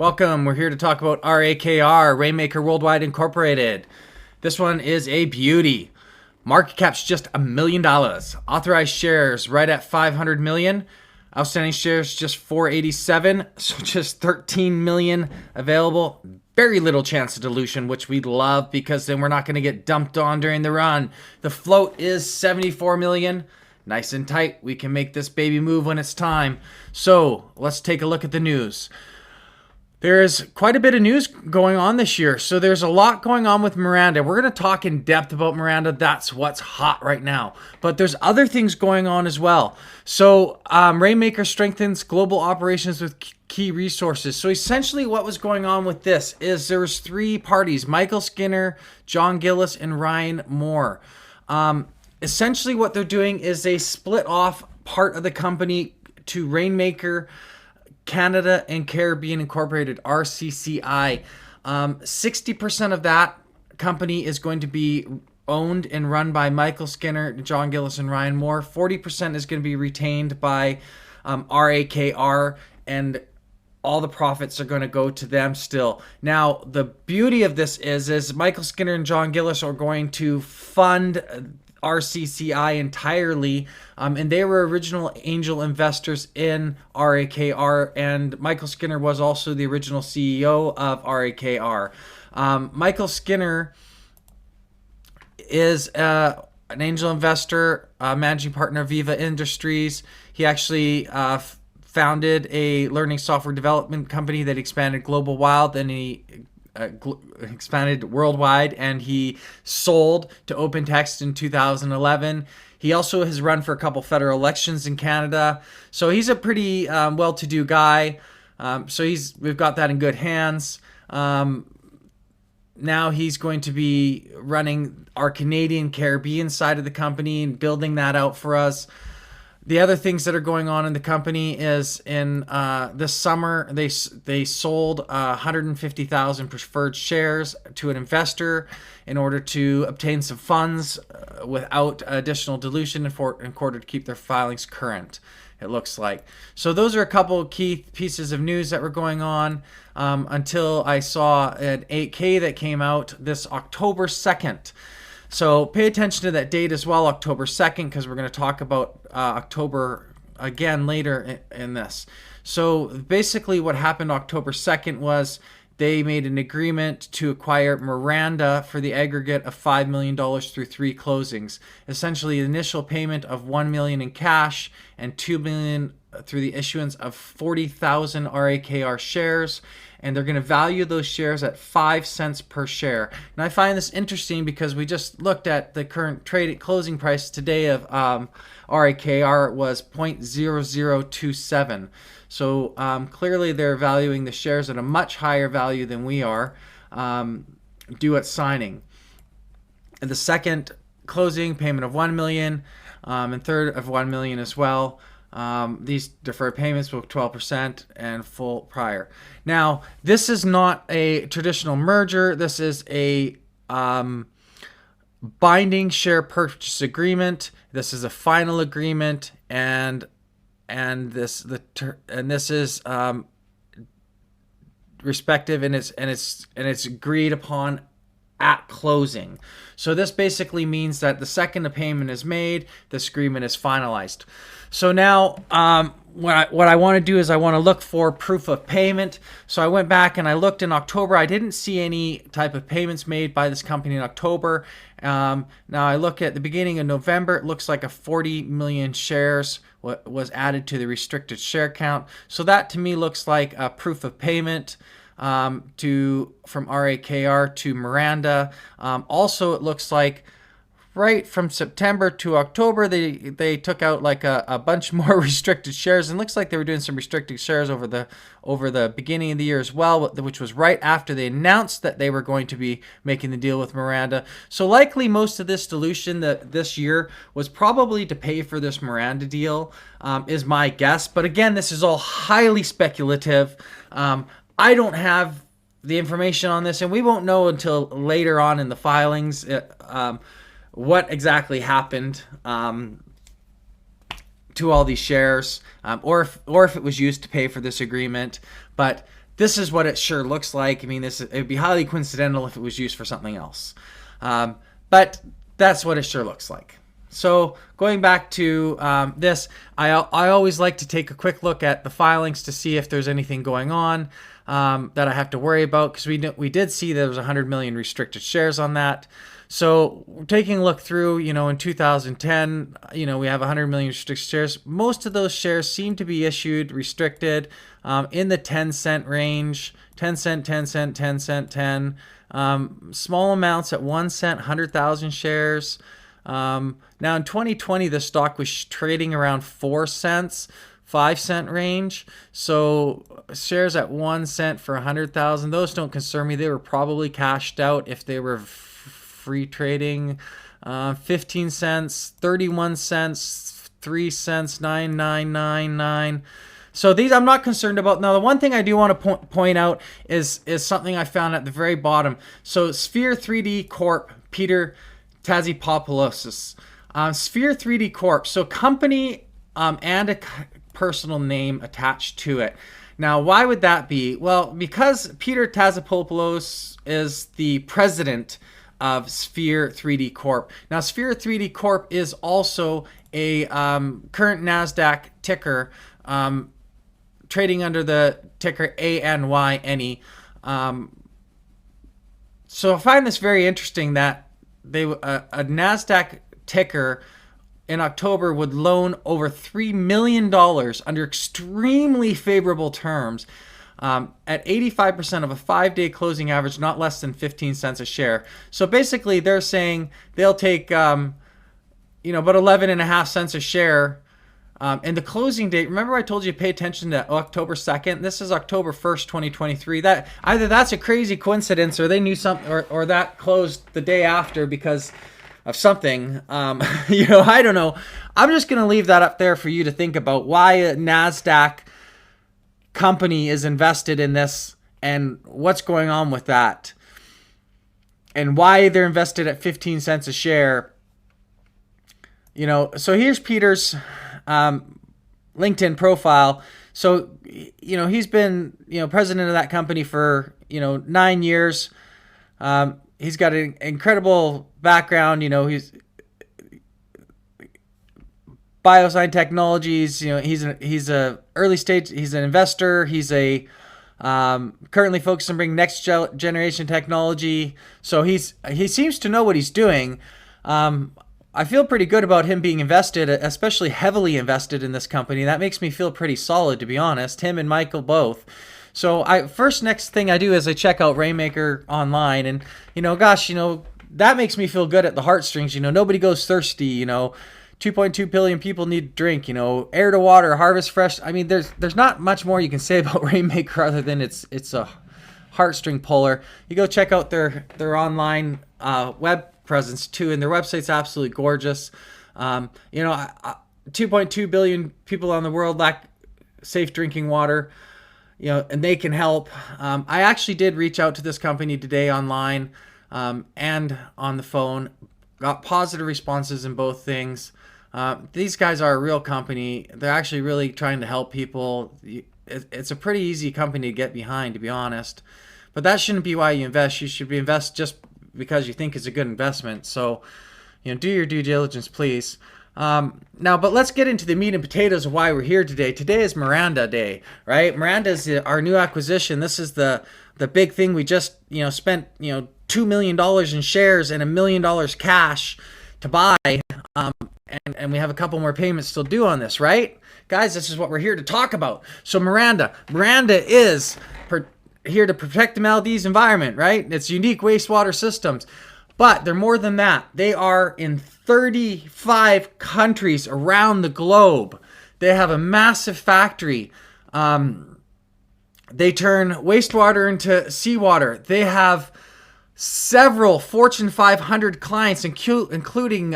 Welcome. We're here to talk about RAKR, Rainmaker Worldwide Incorporated. This one is a beauty. Market cap's just $1 million. Authorized shares right at 500 million. Outstanding shares just 487, so just 13 million available. Very little chance of dilution, which we love because then we're not going to get dumped on during the run. The float is 74 million. Nice and tight. We can make this baby move when it's time. So let's take a look at the news. There's quite a bit of news going on this year. So there's a lot going on with Miranda. We're going to talk in depth about Miranda. That's what's hot right now. But there's other things going on as well. So Rainmaker strengthens global operations with key resources. So essentially what was going on with this is there was three parties, Michael Skinner, John Gillis, and Ryan Moore. Essentially what they're doing is they split off part of the company to Rainmaker Canada and Caribbean Incorporated, RCCI. 60% of that company is going to be owned and run by Michael Skinner, John Gillis, and Ryan Moore. 40% is going to be retained by RAKR, and all the profits are going to go to them still. Now, the beauty of this is Michael Skinner and John Gillis are going to fund RCCI entirely, and they were original angel investors in RAKR, and Michael Skinner was also the original CEO of RAKR. Michael Skinner is an angel investor, managing partner of Viva Industries. He actually founded a learning software development company that expanded global wild, and he expanded worldwide, and he sold to OpenText in 2011. He also has run for a couple federal elections in Canada, so he's a pretty well-to-do guy. So we've got that in good hands. Now he's going to be running our Canadian Caribbean side of the company and building that out for us. The other things that are going on in the company is in this summer, they sold 150,000 preferred shares to an investor in order to obtain some funds without additional dilution in order to keep their filings current, it looks like. So those are a couple of key pieces of news that were going on until I saw an 8K that came out this October 2nd. So pay attention to that date as well, October 2nd, because we're going to talk about October again later in this. So basically what happened October 2nd was they made an agreement to acquire Miranda for the aggregate of $5 million through three closings. Essentially, the initial payment of $1 million in cash and $2 million through the issuance of 40,000 RAKR shares, and they're going to value those shares at 5 cents per share. And I find this interesting because we just looked at the current trade closing price today of RAKR was 0.0027. So clearly they're valuing the shares at a much higher value than we are due at signing. And the second closing payment of $1 million and third of $1 million as well. These deferred payments were 12% and full prior. Now, this is not a traditional merger. This is a binding share purchase agreement. This is a final agreement, and this is respective, and it's agreed upon at closing. So this basically means that the second a payment is made, this agreement is finalized. So now what I want to do is I want to look for proof of payment. So I went back and I looked in October. I didn't see any type of payments made by this company in October. Now I look at the beginning of November. It looks like a 40 million shares was added to the restricted share count. So that to me looks like a proof of payment from RAKR to Miranda. Also, it looks like right from September to October, they took out like a bunch more restricted shares, and looks like they were doing some restricted shares over the beginning of the year as well, which was right after they announced that they were going to be making the deal with Miranda. So likely most of this dilution that this year was probably to pay for this Miranda deal, is my guess. But again, this is all highly speculative. I don't have the information on this, and we won't know until later on in the filings what exactly happened to all these shares, or if it was used to pay for this agreement. But this is what it sure looks like. I mean, it would be highly coincidental if it was used for something else. But that's what it sure looks like. So going back to this, I always like to take a quick look at the filings to see if there's anything going on that I have to worry about, because we did see there was 100 million restricted shares on that. So taking a look through, in 2010, we have 100 million restricted shares. Most of those shares seem to be issued restricted in the 10-cent range, 10 cent, 10 cent, 10 cent, 10. Small amounts at 1 cent, 100,000 shares. Now in 2020, the stock was trading around 4 cents, 5 cent range. So shares at 1 cent for 100,000, those don't concern me. They were probably cashed out if they were free trading. 15 cents, 31 cents, 3 cents, 9,999. So these I'm not concerned about. Now, the one thing I do want to point out is something I found at the very bottom. So Sphere 3D Corp, Peter Tazipopoulos. Sphere 3D Corp. So company and a personal name attached to it. Now, why would that be? Well, because Peter Tazipopoulos is the president of Sphere 3D Corp. Now, Sphere 3D Corp is also a current Nasdaq ticker, trading under the ticker ANYNE. So I find this very interesting that a Nasdaq ticker in October would loan over $3 million under extremely favorable terms at 85% of a 5-day closing average, not less than 15 cents a share. So basically they're saying they'll take, about 11.5 cents a share. And the closing date, remember I told you to pay attention to October 2nd? This is October 1st, 2023. That either that's a crazy coincidence, or they knew something, or that closed the day after because of something. I don't know. I'm just going to leave that up there for you to think about why a NASDAQ company is invested in this and what's going on with that and why they're invested at 15 cents a share. So here's Peter's LinkedIn profile. So, he's been, president of that company for, 9 years. He's got an incredible background. He's Biosign Technologies. He's a early stage. He's an investor. He's a currently focused on bringing next generation technology. So he seems to know what he's doing. I feel pretty good about him being invested, especially heavily invested in this company. That makes me feel pretty solid, to be honest. Him and Michael both. So next thing I do is I check out Rainmaker online, and that makes me feel good at the heartstrings. Nobody goes thirsty. 2.2 billion people need to drink. Air to water, harvest fresh. I mean, there's not much more you can say about Rainmaker other than it's a heartstring puller. You go check out their online web presence too, and their website's absolutely gorgeous. 2.2 billion people on the world lack safe drinking water, and they can help. I actually did reach out to this company today online and on the phone. Got positive responses in both things. These guys are a real company. They're actually really trying to help people. It's a pretty easy company to get behind, to be honest. But that shouldn't be why you invest. You should invest just because you think it's a good investment. So, do your due diligence, please. Now, but let's get into the meat and potatoes of why we're here today. Today is Miranda Day, right? Miranda is our new acquisition. This is the big thing. We just, spent, $2 million in shares and $1 million cash to buy. And we have a couple more payments still due on this, right? Guys, this is what we're here to talk about. So Miranda is here to protect the Maldives environment, right? It's unique wastewater systems. But they're more than that. They are in 35 countries around the globe. They have a massive factory. They turn wastewater into seawater. They have several Fortune 500 clients, including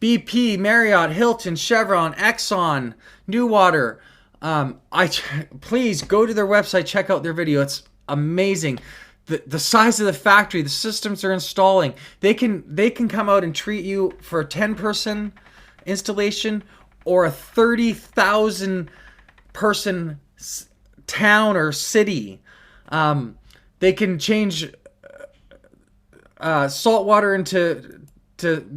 BP, Marriott, Hilton, Chevron, Exxon, Newater. Please go to their website, check out their video. It's amazing. The size of the factory, the systems they're installing. They can come out and treat you for a 10-person installation or a 30,000 person town or city. They can change salt water into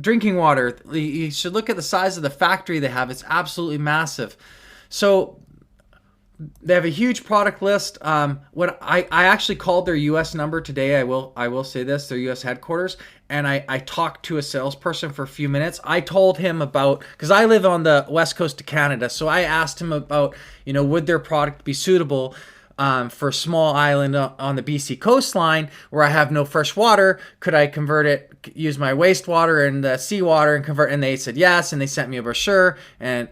drinking water. You should look at the size of the factory they have. It's absolutely massive. So they have a huge product list. When I actually called their U.S. number today, I will say this, their U.S. headquarters, and I talked to a salesperson for a few minutes. I told him about, because I live on the west coast of Canada, so I asked him about, would their product be suitable for a small island on the BC coastline where I have no fresh water? Could I convert it, use my wastewater and the seawater and convert? And they said yes, and they sent me a brochure and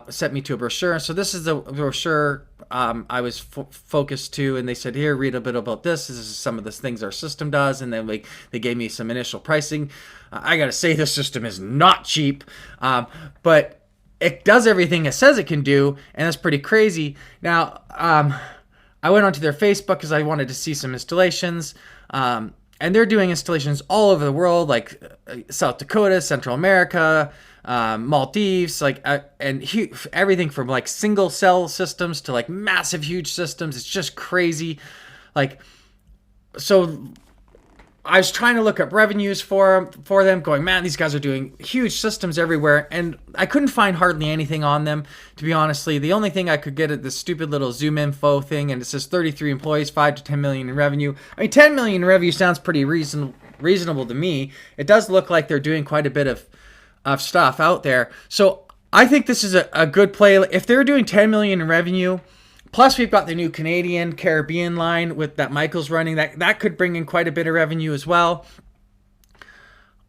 sent me to a brochure. So this is the brochure I was focused to, and they said, here, read a bit about this. This is some of the things our system does, and then they gave me some initial pricing. I gotta say, this system is not cheap, but it does everything it says it can do, and that's pretty crazy. Now, I went onto their Facebook because I wanted to see some installations, and they're doing installations all over the world, like South Dakota, Central America, Maldives, and everything from like single cell systems to like massive huge systems. It's just crazy. So I was trying to look up revenues for them, going, man, these guys are doing huge systems everywhere, and I couldn't find hardly anything on them, to be honestly. The only thing I could get at this stupid little Zoom info thing, and it says 33 employees, 5 to 10 million in revenue. I mean, 10 million in revenue sounds pretty reasonable to me. It does look like they're doing quite a bit of stuff out there. So I think this is a good play. If they're doing 10 million in revenue, plus we've got the new Canadian Caribbean line with that Michael's running, that could bring in quite a bit of revenue as well.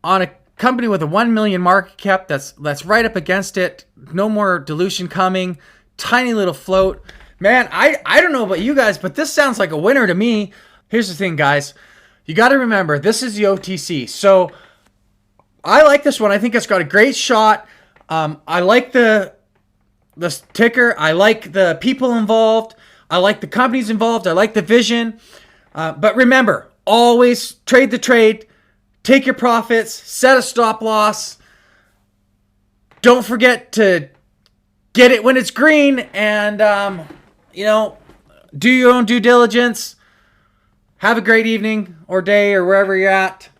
On a company with a 1 million market cap, that's right up against it. No more dilution coming. Tiny little float. Man, I don't know about you guys, but this sounds like a winner to me. Here's the thing, guys. You got to remember, this is the OTC. So I like this one. I think it's got a great shot. I like the ticker. I like the people involved. I like the companies involved. I like the vision. But remember, always trade the trade. Take your profits. Set a stop loss. Don't forget to get it when it's green. And, do your own due diligence. Have a great evening or day or wherever you're at.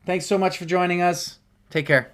Thanks so much for joining us. Take care.